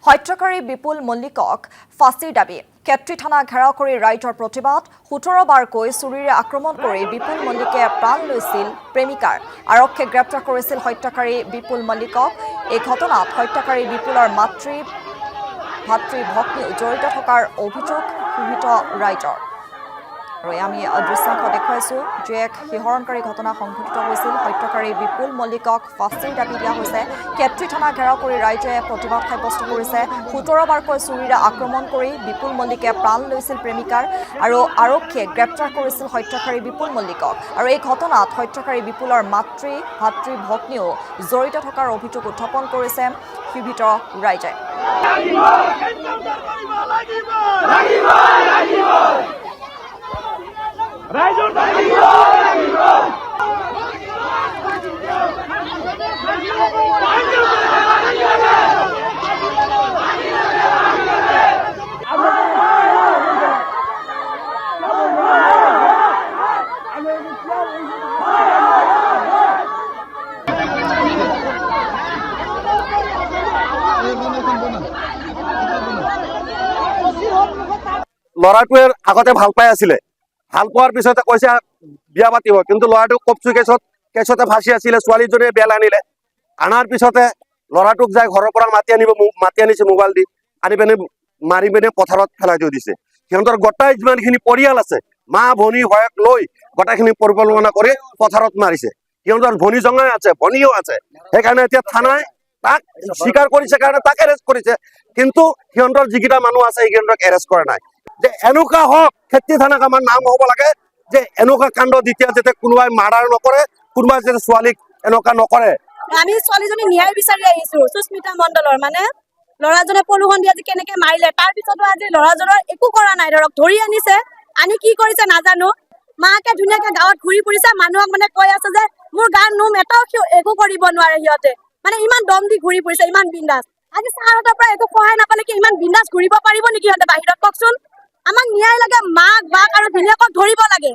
হত্যাকাৰী বিপুল মল্লিকক ফাঁচীৰ দাবী কেট্ৰি থানা ঘেৰাও কৰি ৰাইজৰ প্ৰতিবাদ ১৭ বাৰকৈ চুৰিৰে আক্ৰমণ কৰি বিপুল মল্লিকে প্ৰাণ লৈছিল প্ৰেমিকাৰ আৰক্ষীয়ে গ্ৰেপ্তাৰ কৰিছিল হত্যাকাৰী বিপুল মল্লিকক এই ঘটনাত হত্যাকাৰী বিপুলৰ ভাতৃ ভগ্নী জড়িত থকাৰ অভিযোগ সুহিত ৰাইজৰ আৰু আমি দৃশ্যাংশ দেখুৱাইছো যে এক শিহৰণকাৰী ঘটনা সংঘটিত হৈছিল হত্যাকাৰী বিপুল মল্লিকক ফাঁচীৰ দাবী দিয়া হৈছে কেট্ৰি থানা ঘেৰাও কৰি ৰাইজে প্ৰতিবাদ সাব্যস্ত কৰিছে ১৭ বাৰকৈ চুৰিৰে আক্ৰমণ কৰি বিপুল মল্লিকে প্ৰাণ লৈছিল প্ৰেমিকাৰ আৰু আৰক্ষীয়ে গ্ৰেপ্তাৰ কৰিছিল হত্যাকাৰী বিপুল মল্লিকক আৰু এই ঘটনাত হত্যাকাৰী বিপুলৰ ভাতৃ ভগ্নীও জড়িত থকাৰ অভিযোগ উত্থাপন কৰিছে ক্ষোভিত ৰাইজে ল'ৰাটোৱে আগতে ভাল পাই আছিলে ভাল পোৱাৰ পিছতে কৈছে বিয়া পাতিব কিন্তু ল'ৰাটোক কপচু কেছতে ফাঁচি আছিলে ছোৱালীজনীয়ে বেল আনিলে আনাৰ পিছতে ল'ৰাটোক যাই ঘৰৰ পৰা মাতি আনিছে মোবাইল দি আনি পিনে মাৰি পিনে পথাৰত পেলাই থৈ দিছে সিহঁতৰ গোটাই যিমানখিনি পৰিয়াল আছে মা ভনী হয়ক লৈ গোটাইখিনি পৰিকল্পনা কৰি পথাৰত মাৰিছে সিহঁতৰ ভনী জঙাই আছে ভনীও আছে সেইকাৰণে এতিয়া থানাই তাক স্বীকাৰ কৰিছে কাৰণে তাক এৰেষ্ট কৰিছে কিন্তু সিহঁতৰ যিকেইটা মানুহ আছে সিহঁতক এৰেষ্ট কৰা নাই যে এনেকুৱা হওক ক্ষেত্ৰী থানাক আমাৰ নাম হ'ব লাগে যে এনেকুৱা কাণ্ড দ্বিতীয় যাতে কোনোবাই মাৰ্ডাৰ নকৰে কোনোবাই যাতে ছোৱালীক এনেকুৱা নকৰে আমি ছোৱালীজনী ন্যায় বিচাৰি আহিছো সুস্মিতা মণ্ডলৰ মানে ল'ৰাজনে পলুখন দি আজি কেনেকে মাৰিলে তাৰ পিছতো আজি ল'ৰাজনৰ একো কৰা নাই ধৰক ধৰি আনিছে আনি কি কৰিছে নাজানো মাকে ধুনীয়াকে গাঁৱত ঘূৰি ফুৰিছে মানুহক মানে কৈ আছে যে মোৰ গাৰ নোম এটাও একো কৰিব নোৱাৰে সিহঁতে মানে ইমান দম দি ঘূৰি ফুৰিছে ইমান বিন্দাস আজি চাৰহঁতৰ পৰা একো সহায় নাপালে কি ইমান বিন্দাস ঘূৰিব পাৰিব নেকি সিহঁতে বাহিৰত কওকচোন আমাক ন্যায় লাগে মাক বাক আৰু ধুনীয়াকক ধৰিব লাগে